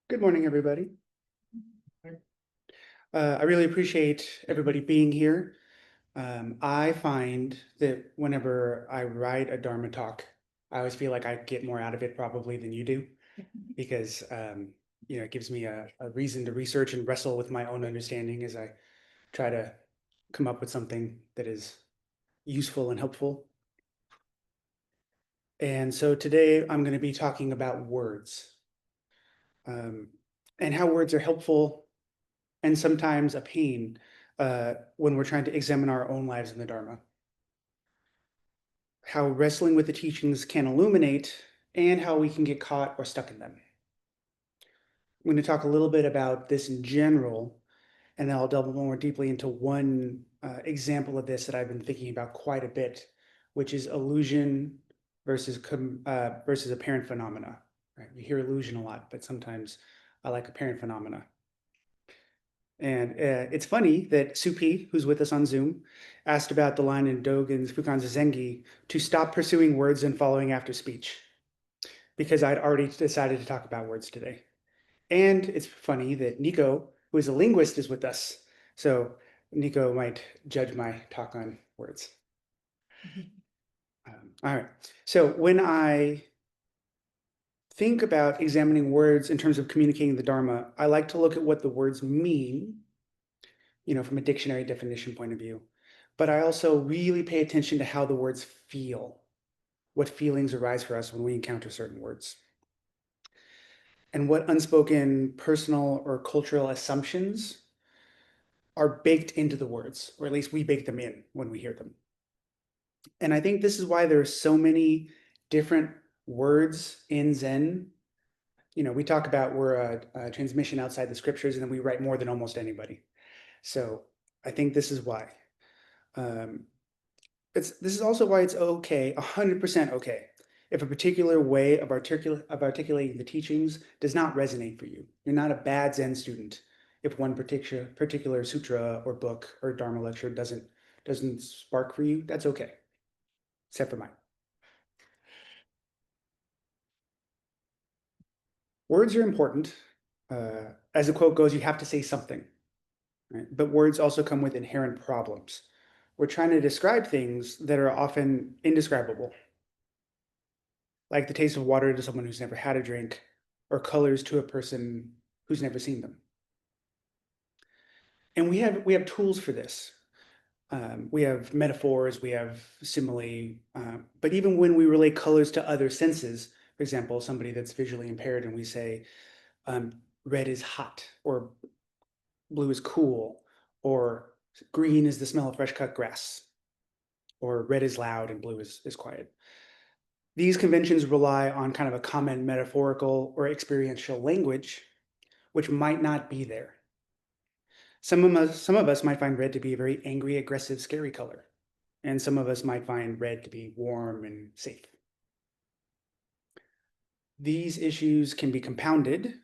Good morning, everybody. I really appreciate everybody being here. I find that whenever I write a Dharma talk, I always feel like I get more out of it probably than you do because it gives me a reason to research and wrestle with my own understanding as I try to come up with something that is useful and helpful. And so today I'm going to be talking about words um, and how words are helpful and sometimes a pain when we're trying to examine our own lives in the Dharma. How wrestling with the teachings can illuminate and how we can get caught or stuck in them. I'm going to talk a little bit about this in general, and then I'll delve more deeply into one example of this that I've been thinking about quite a bit, which is illusion versus apparent phenomena. Right? We hear illusion a lot, but sometimes I like apparent phenomena. And it's funny that Supi, who's with us on Zoom, asked about the line in Dogen's Fukan Zazengi to stop pursuing words and following after speech, because I'd already decided to talk about words today. And it's funny that Nico, who is a linguist, is with us. So Nico might judge my talk on words. All right. So when I think about examining words in terms of communicating the Dharma, I like to look at what the words mean, from a dictionary definition point of view. But I also really pay attention to how the words feel, what feelings arise for us when we encounter certain words, and what unspoken personal or cultural assumptions are baked into the words, or at least we bake them in when we hear them. And I think this is why there are so many different words in Zen. We talk about we're a transmission outside the scriptures, and then we write more than almost anybody. So I think this is why. Um, this is also why it's okay, 100% okay, if a particular way of articulating the teachings does not resonate for you. You're not a bad Zen student if one particular sutra or book or Dharma lecture doesn't spark for you. That's okay, except for mine. Words are important. As the quote goes, you have to say something, right? But words also come with inherent problems. We're trying to describe things that are often indescribable, like the taste of water to someone who's never had a drink, or colors to a person who's never seen them. And we have tools for this. We have metaphors, we have simile, but even when we relate colors to other senses, for example, somebody that's visually impaired, and we say um, red is hot, or blue is cool, or green is the smell of fresh cut grass, or red is loud and blue is quiet. These conventions rely on kind of a common metaphorical or experiential language, which might not be there. Some of us might find red to be a very angry, aggressive, scary color, and some of us might find red to be warm and safe. These issues can be compounded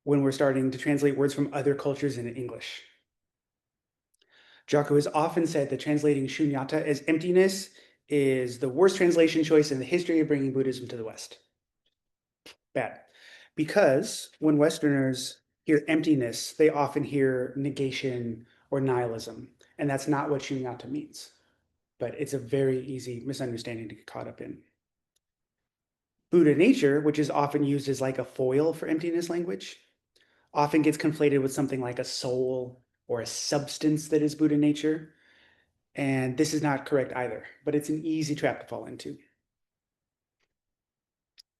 when we're starting to translate words from other cultures into English. Jocko has often said that translating shunyata as emptiness is the worst translation choice in the history of bringing Buddhism to the West. Bad. Because when Westerners hear emptiness, they often hear negation or nihilism. And that's not what shunyata means. But it's a very easy misunderstanding to get caught up in. Buddha nature, which is often used as like a foil for emptiness language, often gets conflated with something like a soul or a substance that is Buddha nature. And this is not correct either, but it's an easy trap to fall into.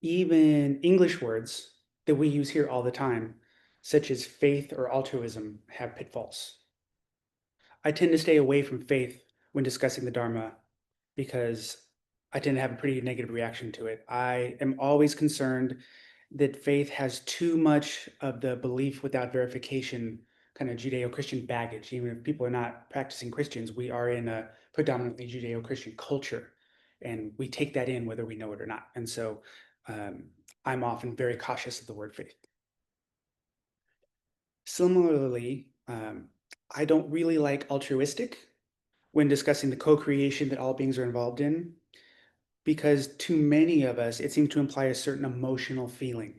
Even English words that we use here all the time, such as faith or altruism, have pitfalls. I tend to stay away from faith when discussing the Dharma because I tend to have a pretty negative reaction to it. I am always concerned that faith has too much of the belief without verification kind of Judeo-Christian baggage. Even if people are not practicing Christians, we are in a predominantly Judeo-Christian culture, and we take that in whether we know it or not. And so um, I'm often very cautious of the word faith. Similarly, I don't really like altruistic when discussing the co-creation that all beings are involved in, because to many of us, it seems to imply a certain emotional feeling.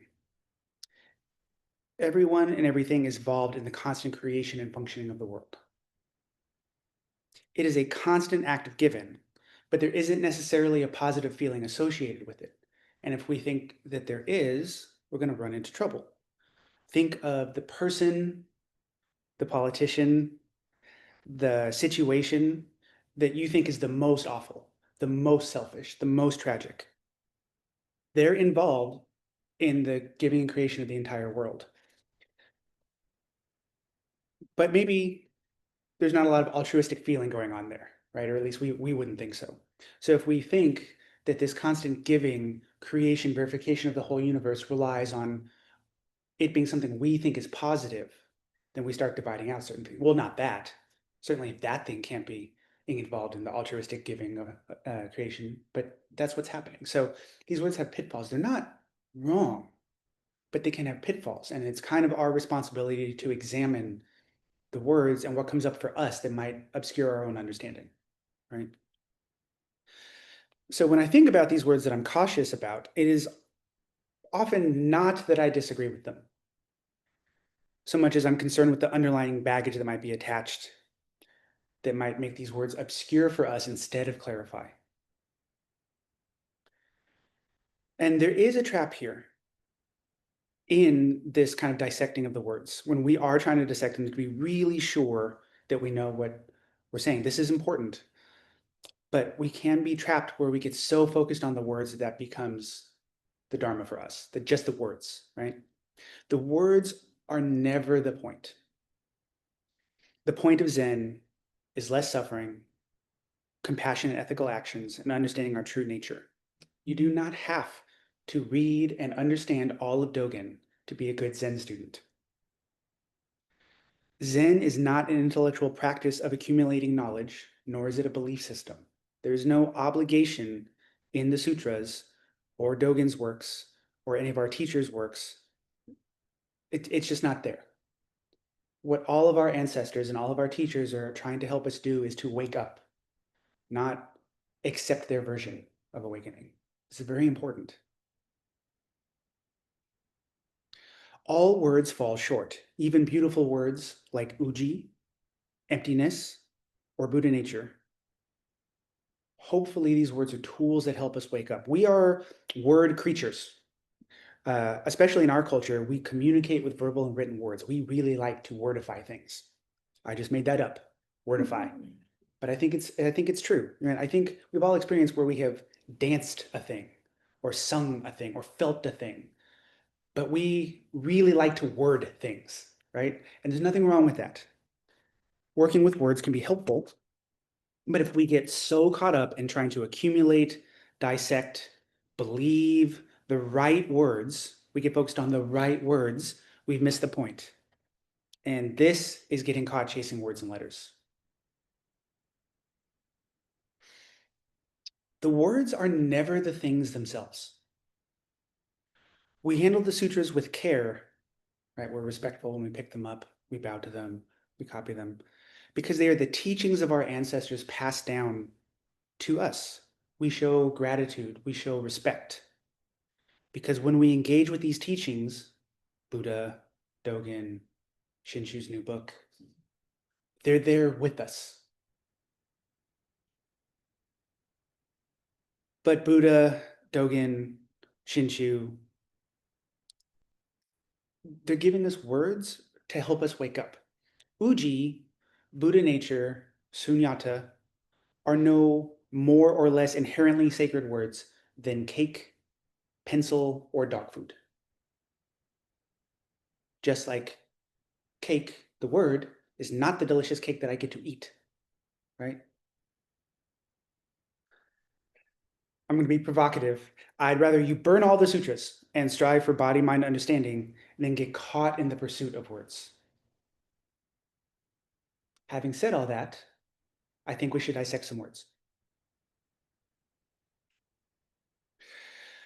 Everyone and everything is involved in the constant creation and functioning of the world. It is a constant act of giving, but there isn't necessarily a positive feeling associated with it. And if we think that there is, we're going to run into trouble. Think of the person, the politician, the situation that you think is the most awful, the most selfish, the most tragic. They're involved in the giving and creation of the entire world. But maybe there's not a lot of altruistic feeling going on there, right? Or at least we wouldn't think so. So if we think that this constant giving, creation, verification of the whole universe relies on it being something we think is positive, then we start dividing out certain things. Well, not that. Certainly that thing can't be involved in the altruistic giving of creation, but that's what's happening. So these words have pitfalls. They're not wrong, but they can have pitfalls. And it's kind of our responsibility to examine the words and what comes up for us that might obscure our own understanding, right? So when I think about these words that I'm cautious about, it is often not that I disagree with them, so much as I'm concerned with the underlying baggage that might be attached that might make these words obscure for us instead of clarify. And there is a trap here in this kind of dissecting of the words. When we are trying to dissect them, to be really sure that we know what we're saying. This is important. But we can be trapped where we get so focused on the words that becomes the dharma for us, that just the words, right? The words are never the point. The point of Zen is less suffering, compassionate ethical actions, and understanding our true nature. You do not have to read and understand all of Dogen to be a good Zen student. Zen is not an intellectual practice of accumulating knowledge, nor is it a belief system. There is no obligation in the sutras or Dogen's works or any of our teachers' works. It's just not there. What all of our ancestors and all of our teachers are trying to help us do is to wake up, not accept their version of awakening. This is very important. All words fall short, even beautiful words like uji, emptiness, or Buddha nature. Hopefully these words are tools that help us wake up. We are word creatures. Especially in our culture, we communicate with verbal and written words. We really like to wordify things. I just made that up, wordify. But I think it's true. I think we've all experienced where we have danced a thing, or sung a thing, or felt a thing. But we really like to word things, right? And there's nothing wrong with that. Working with words can be helpful, but if we get so caught up in trying to accumulate, dissect, believe the right words, we get focused on the right words, we've missed the point. And this is getting caught chasing words and letters. The words are never the things themselves. We handle the sutras with care, right? We're respectful when we pick them up, we bow to them, we copy them, because they are the teachings of our ancestors passed down to us. We show gratitude, we show respect. Because when we engage with these teachings, Buddha, Dogen, Shinshu's new book, they're there with us. But Buddha, Dogen, Shinshu, they're giving us words to help us wake up. Uji, Buddha nature, Sunyata are no more or less inherently sacred words than cake, pencil, or dog food. Just like cake, the word, is not the delicious cake that I get to eat, right? I'm going to be provocative. I'd rather you burn all the sutras and strive for body mind understanding than get caught in the pursuit of words. Having said all that, I think we should dissect some words.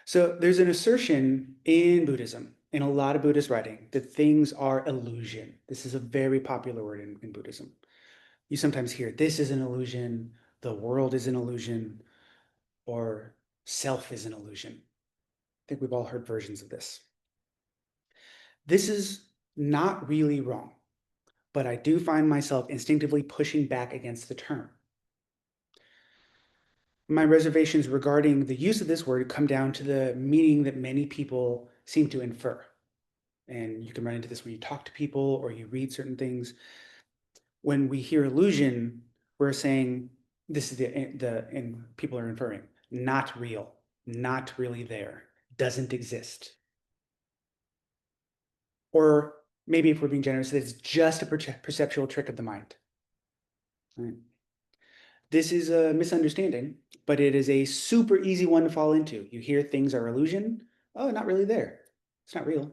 So there's an assertion in Buddhism, in a lot of Buddhist writing, that things are illusion. This is a very popular word in Buddhism. You sometimes hear, this is an illusion, the world is an illusion, or self is an illusion. I think we've all heard versions of this. This is not really wrong, but I do find myself instinctively pushing back against the term. My reservations regarding the use of this word come down to the meaning that many people seem to infer. And you can run into this when you talk to people or you read certain things. When we hear illusion, we're saying this is and people are inferring not real, not really there, doesn't exist. Or maybe if we're being generous, it's just a perceptual trick of the mind. Right? This is a misunderstanding, but it is a super easy one to fall into. You hear things are illusion. Oh, not really there. It's not real.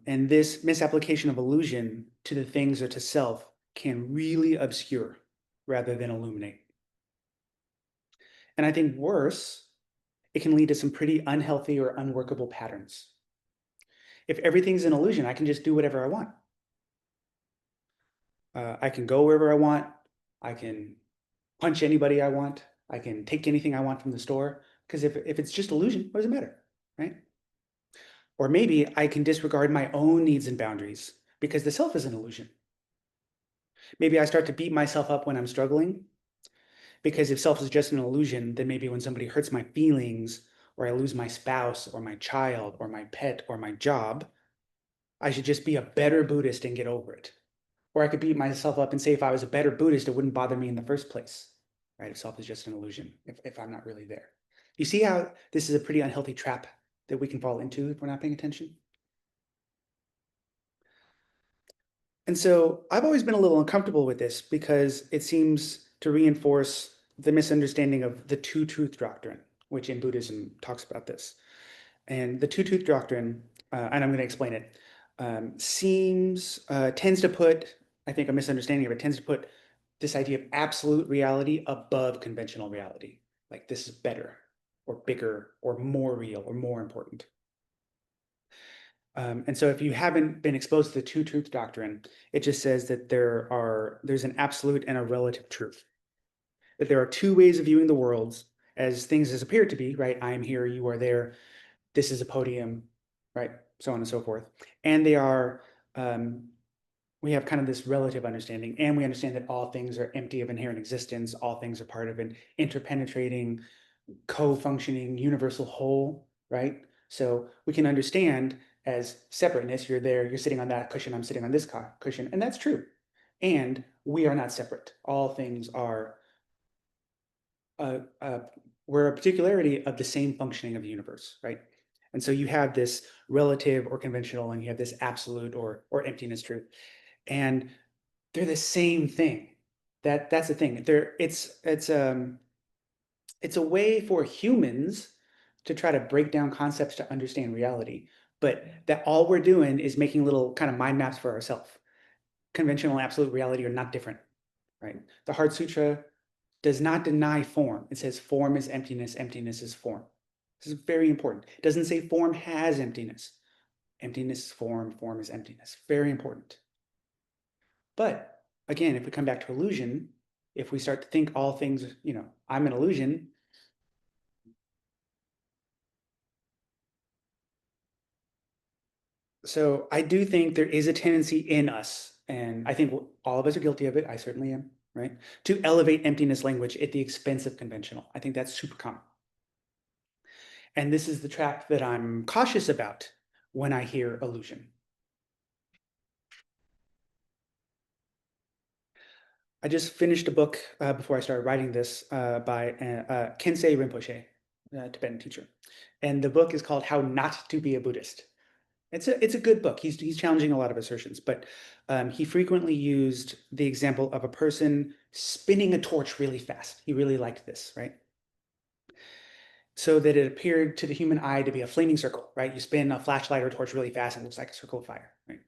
And this misapplication of illusion to the things or to self can really obscure rather than illuminate. And I think worse, it can lead to some pretty unhealthy or unworkable patterns. If everything's an illusion, I can just do whatever I want. I can go wherever I want. I can punch anybody I want. I can take anything I want from the store. Because if it's just illusion, what does it matter, right? Or maybe I can disregard my own needs and boundaries because the self is an illusion. Maybe I start to beat myself up when I'm struggling because if self is just an illusion, then maybe when somebody hurts my feelings or I lose my spouse or my child or my pet or my job, I should just be a better Buddhist and get over it. Or I could beat myself up and say if I was a better Buddhist, it wouldn't bother me in the first place, right? If self is just an illusion, if I'm not really there. You see how this is a pretty unhealthy trap that we can fall into if we're not paying attention? And so I've always been a little uncomfortable with this because it seems to reinforce the misunderstanding of the two truth doctrine, which in Buddhism talks about this. And the two truth doctrine, and I'm going to explain it, tends to put, I think a misunderstanding of it tends to put this idea of absolute reality above conventional reality. Like this is better or bigger or more real or more important. And so if you haven't been exposed to the two truth doctrine, it just says that there's an absolute and a relative truth. That there are two ways of viewing the worlds as things as appear to be, right? I am here, you are there, this is a podium, right? So on and so forth. And um, we have kind of this relative understanding, and we understand that all things are empty of inherent existence, all things are part of an interpenetrating, co-functioning universal whole, right? So we can understand as separateness, you're there, you're sitting on that cushion, I'm sitting on this cushion, and that's true. And we are not separate. All things are we're a particularity of the same functioning of the universe, right? And so you have this relative or conventional, and you have this absolute or emptiness truth, and they're the same thing. That's the thing. It's a way for humans to try to break down concepts to understand reality, but that all we're doing is making little kind of mind maps for ourselves. Conventional and absolute reality are not different, right? The Heart Sutra does not deny form. It says form is emptiness, emptiness is form. This is very important. It doesn't say form has emptiness. Emptiness is form, form is emptiness. Very important. But again, if we come back to illusion, if we start to think all things, I'm an illusion. So I do think there is a tendency in us, and I think all of us are guilty of it. I certainly am, right? To elevate emptiness language at the expense of conventional. I think that's super common. And this is the trap that I'm cautious about when I hear illusion. I just finished a book before I started writing this by Kensei Rinpoche, a Tibetan teacher. And the book is called How Not to Be a Buddhist. It's a good book. He's challenging a lot of assertions, but he frequently used the example of a person spinning a torch really fast. He really liked this, right? So that it appeared to the human eye to be a flaming circle, right? You spin a flashlight or torch really fast and it looks like a circle of fire, right?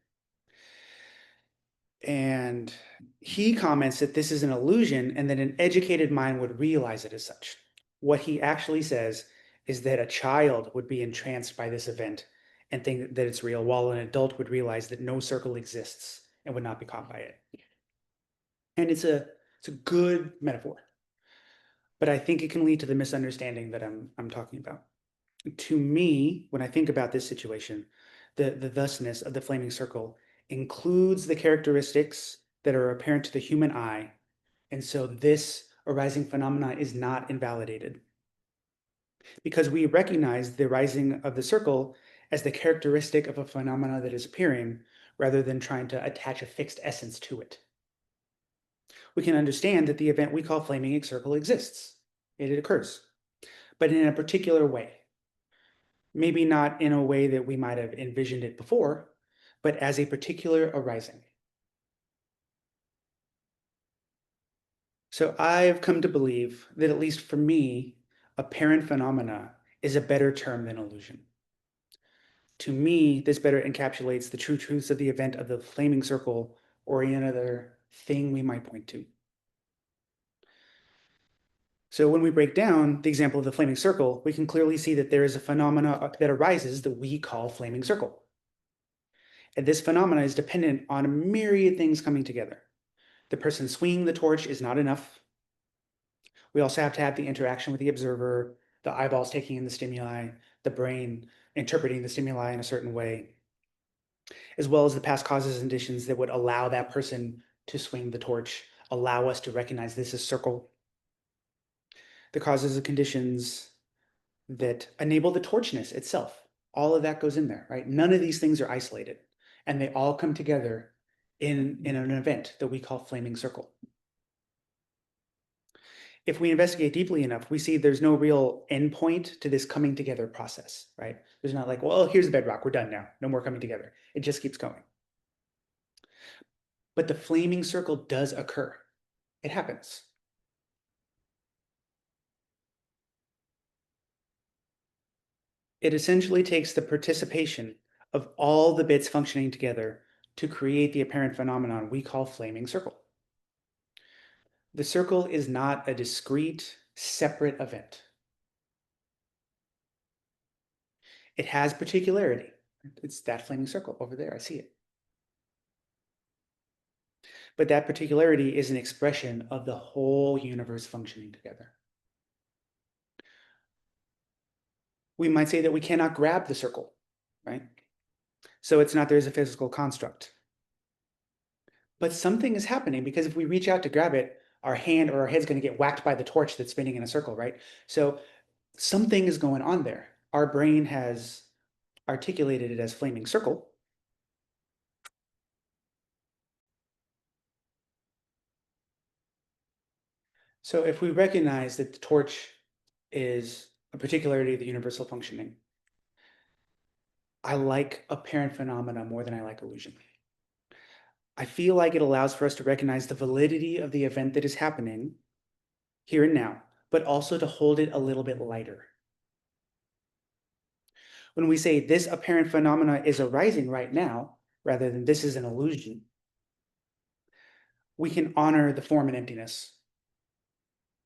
And he comments that this is an illusion and that an educated mind would realize it as such. What he actually says is that a child would be entranced by this event and think that it's real, while an adult would realize that no circle exists and would not be caught by it. And it's a good metaphor, but I think it can lead to the misunderstanding that I'm talking about. To me, when I think about this situation, the thusness of the flaming circle includes the characteristics that are apparent to the human eye, and so this arising phenomena is not invalidated. Because we recognize the rising of the circle as the characteristic of a phenomena that is appearing, rather than trying to attach a fixed essence to it. We can understand that the event we call flaming circle exists. It occurs, but in a particular way. Maybe not in a way that we might have envisioned it before, but as a particular arising. So I've come to believe that, at least for me, apparent phenomena is a better term than illusion. To me, this better encapsulates the true truths of the event of the flaming circle or any other thing we might point to. So when we break down the example of the flaming circle, we can clearly see that there is a phenomena that arises that we call flaming circle. And this phenomena is dependent on a myriad things coming together. The person swinging the torch is not enough. We also have to have the interaction with the observer, the eyeballs taking in the stimuli, the brain interpreting the stimuli in a certain way, as well as the past causes and conditions that would allow that person to swing the torch, allow us to recognize this as circle. The causes and conditions that enable the torchness itself. All of that goes in there, right? None of these things are isolated, and they all come together in an event that we call flaming circle. If we investigate deeply enough, we see there's no real endpoint to this coming together process, right? There's not like, well, here's the bedrock, we're done now, no more coming together. It just keeps going. But the flaming circle does occur. It happens. It essentially takes the participation of all the bits functioning together to create the apparent phenomenon we call flaming circle. The circle is not a discrete, separate event. It has particularity. It's that flaming circle over there. I see it. But that particularity is an expression of the whole universe functioning together. We might say that we cannot grab the circle, right? So it's not there as a physical construct. But something is happening, because if we reach out to grab it, our hand or our head's going to get whacked by the torch that's spinning in a circle, right? So something is going on there. Our brain has articulated it as flaming circle. So if we recognize that the torch is a particularity of the universal functioning, I like apparent phenomena more than I like illusion. I feel like it allows for us to recognize the validity of the event that is happening here and now, but also to hold it a little bit lighter. When we say this apparent phenomena is arising right now, rather than this is an illusion, we can honor the form and emptiness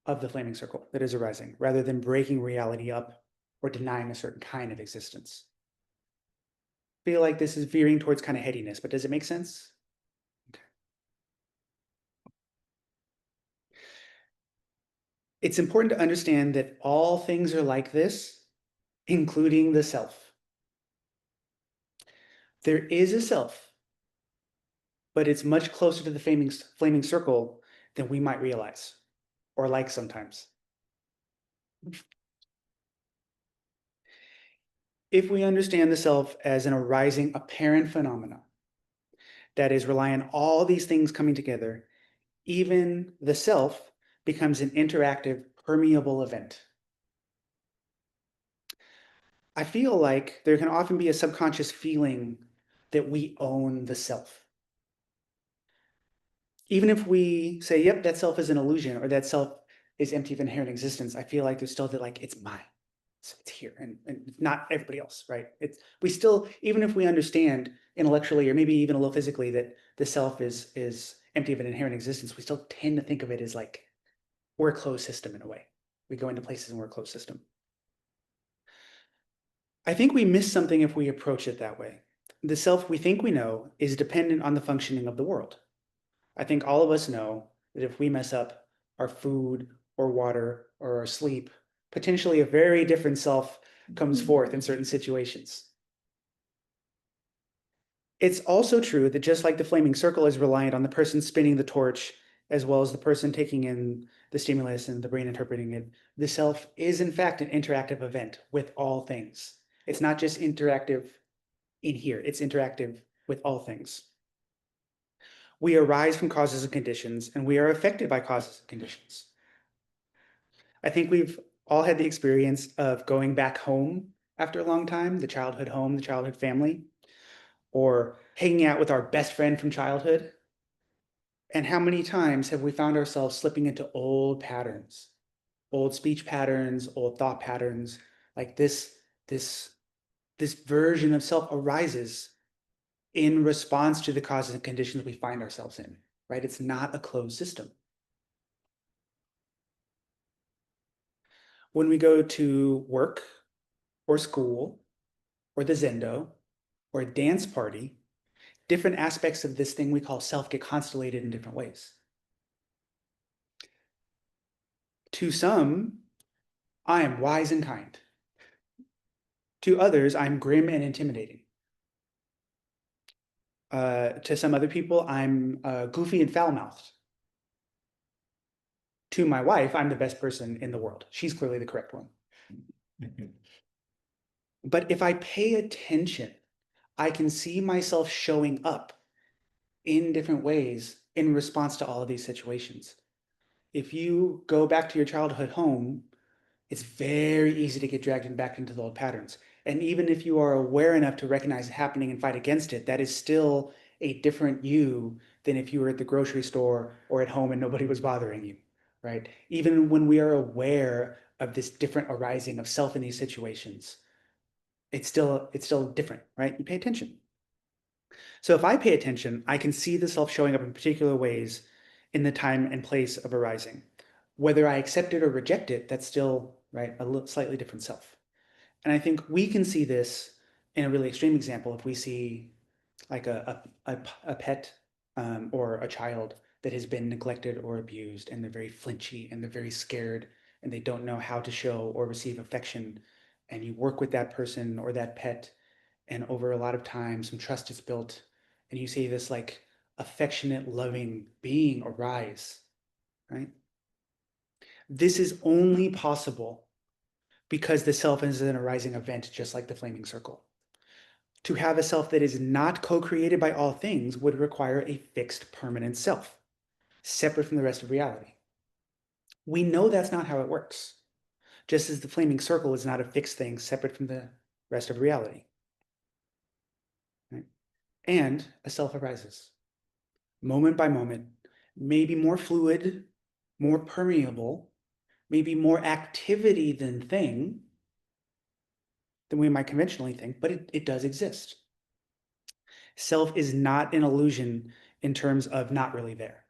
of the flaming circle that is arising, rather than breaking reality up or denying a certain kind of existence. I feel like this is veering towards kind of headiness, but does it make sense? Okay. It's important to understand that all things are like this, including the self. There is a self, but it's much closer to the flaming circle than we might realize, or like sometimes. If we understand the self as an arising apparent phenomena that is relying on all these things coming together, even the self becomes an interactive, permeable event. I feel like there can often be a subconscious feeling that we own the self. Even if we say, yep, that self is an illusion, or that self is empty of inherent existence, I feel like there's still that, like, it's mine. So it's here, and not everybody else, right? We still, even if we understand intellectually or maybe even a little physically that the self is empty of an inherent existence, we still tend to think of it as like we're a closed system in a way. We go into places and we're a closed system. I think we miss something if we approach it that way. The self we think we know is dependent on the functioning of the world. I think all of us know that if we mess up our food or water or our sleep, potentially a very different self comes forth in certain situations. It's also true that just like the flaming circle is reliant on the person spinning the torch, as well as the person taking in the stimulus and the brain interpreting it, the self is in fact an interactive event with all things. It's not just interactive in here, it's interactive with all things. We arise from causes and conditions, and we are affected by causes and conditions. I think we've all had the experience of going back home after a long time, the childhood home, the childhood family, or hanging out with our best friend from childhood. And how many times have we found ourselves slipping into old patterns, old speech patterns, old thought patterns, like this, this version of self arises in response to the causes and conditions we find ourselves in, right? It's not a closed system. When we go to work or school or the Zendo or a dance party, different aspects of this thing we call self get constellated in different ways. To some, I am wise and kind. To others, I'm grim and intimidating. To some other people, I'm goofy and foul-mouthed. To my wife, I'm the best person in the world. She's clearly the correct one. But if I pay attention, I can see myself showing up in different ways in response to all of these situations. If you go back to your childhood home, it's very easy to get dragged back into the old patterns. And even if you are aware enough to recognize it happening and fight against it, that is still a different you than if you were at the grocery store or at home and nobody was bothering you, right? Even when we are aware of this different arising of self in these situations, it's still different, right? You pay attention. So if I pay attention, I can see the self showing up in particular ways in the time and place of arising. Whether I accept it or reject it, that's still, right, a slightly different self. And I think we can see this in a really extreme example if we see like a pet or a child that has been neglected or abused, and they're very flinchy and they're very scared and they don't know how to show or receive affection. And you work with that person or that pet, and over a lot of time, some trust is built, and you see this like affectionate, loving being arise, right? This is only possible because the self is an arising event, just like the flaming circle. To have a self that is not co-created by all things would require a fixed, permanent self, separate from the rest of reality. We know that's not how it works, just as the flaming circle is not a fixed thing separate from the rest of reality. Right? And a self arises, moment by moment, maybe more fluid, more permeable, maybe more activity than we might conventionally think, but it does exist. Self is not an illusion in terms of not really there.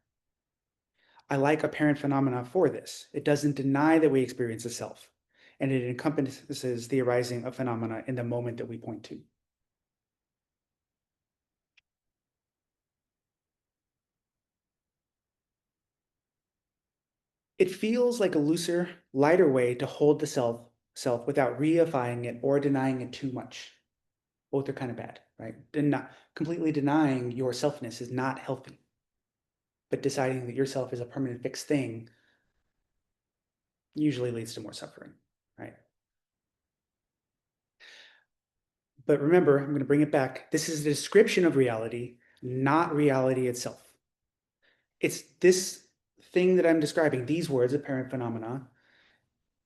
I like apparent phenomena for this. It doesn't deny that we experience a self, and it encompasses the arising of phenomena in the moment that we point to. It feels like a looser, lighter way to hold the self without reifying it or denying it too much. Both are kind of bad, right? Completely denying your selfness is not healthy. But deciding that yourself is a permanent fixed thing usually leads to more suffering, right? But remember, I'm going to bring it back. This is a description of reality, not reality itself. It's this thing that I'm describing, these words, apparent phenomena,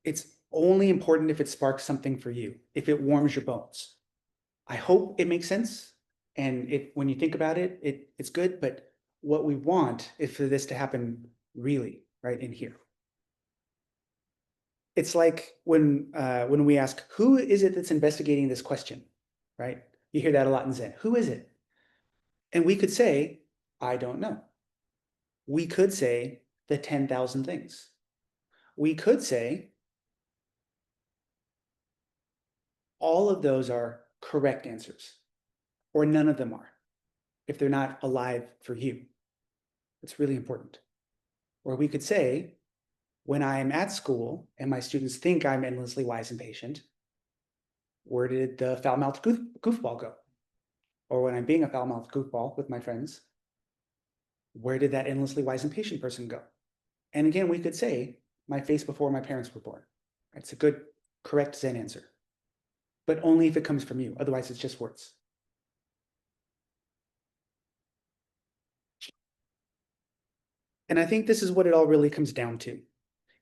it's only important if it sparks something for you, if it warms your bones. I hope it makes sense. And when you think about it, it's good. But what we want is for this to happen really right in here. It's like when we ask, who is it that's investigating this question, right? You hear that a lot in Zen. Who is it? And we could say, I don't know. We could say the 10,000 things. We could say all of those are correct answers, or none of them are, if they're not alive for you. It's really important. Or we could say, when I am at school and my students think I'm endlessly wise and patient, where did the foul-mouthed goofball go? or when I'm being a foul-mouthed goofball with my friends, where did that endlessly wise and patient person go? And again, we could say, my face before my parents were born. It's a good, correct Zen answer, but only if it comes from you. Otherwise, it's just words. And I think this is what it all really comes down to.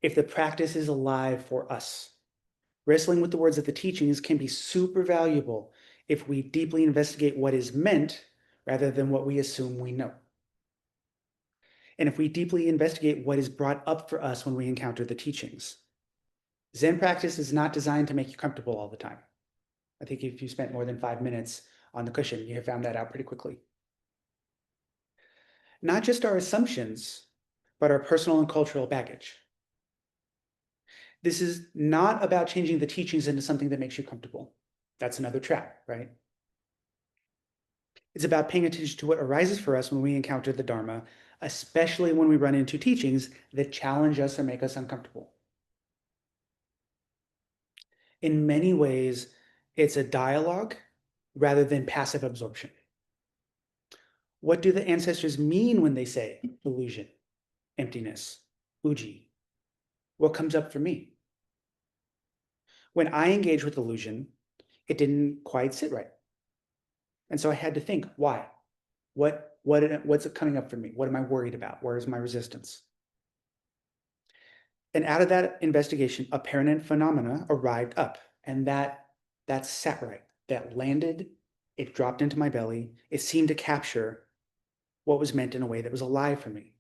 If the practice is alive for us, wrestling with the words of the teachings can be super valuable if we deeply investigate what is meant rather than what we assume we know. And if we deeply investigate what is brought up for us when we encounter the teachings. Zen practice is not designed to make you comfortable all the time. I think if you spent more than 5 minutes on the cushion, you have found that out pretty quickly. Not just our assumptions, but our personal and cultural baggage. This is not about changing the teachings into something that makes you comfortable. That's another trap, right? It's about paying attention to what arises for us when we encounter the Dharma, especially when we run into teachings that challenge us or make us uncomfortable. In many ways, it's a dialogue rather than passive absorption. What do the ancestors mean when they say illusion, emptiness, uji? What comes up for me? When I engage with illusion, it didn't quite sit right. And so I had to think, why? What's coming up for me? What am I worried about? Where is my resistance? And out of that investigation, apparent phenomena arrived up, and that sat right. That landed, it dropped into my belly. It seemed to capture what was meant in a way that was alive for me.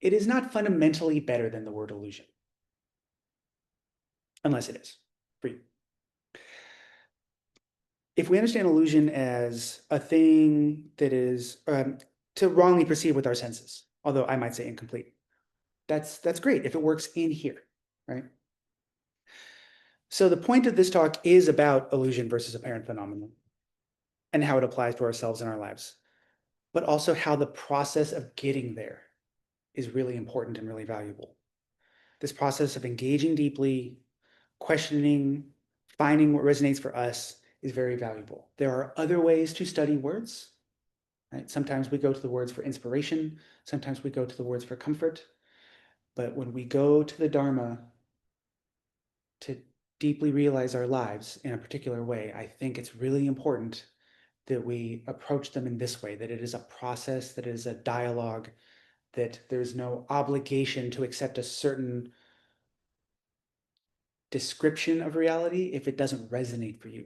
It is not fundamentally better than the word illusion, unless it is for you. If we understand illusion as a thing that is to wrongly perceive with our senses, although I might say incomplete, that's great if it works in here, right? So the point of this talk is about illusion versus apparent phenomenon and how it applies to ourselves and our lives, but also how the process of getting there is really important and really valuable. This process of engaging deeply, questioning, finding what resonates for us is very valuable. There are other ways to study words, right? Sometimes we go to the words for inspiration, sometimes we go to the words for comfort, but when we go to the Dharma to deeply realize our lives in a particular way, I think it's really important that we approach them in this way, that it is a process, that it is a dialogue, that there's no obligation to accept a certain description of reality if it doesn't resonate for you.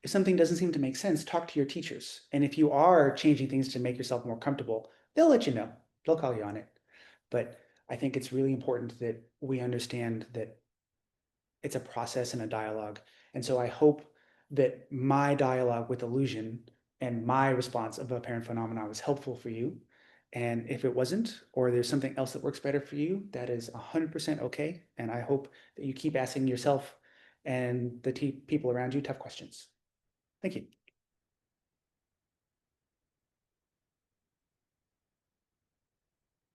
If something doesn't seem to make sense, talk to your teachers. And if you are changing things to make yourself more comfortable, they'll let you know. They'll call you on it. But I think it's really important that we understand that it's a process and a dialogue. And so I hope that my dialogue with illusion and my response of apparent phenomena was helpful for you. And if it wasn't, or there's something else that works better for you, that is 100% okay. And I hope that you keep asking yourself and the people around you tough questions. Thank you.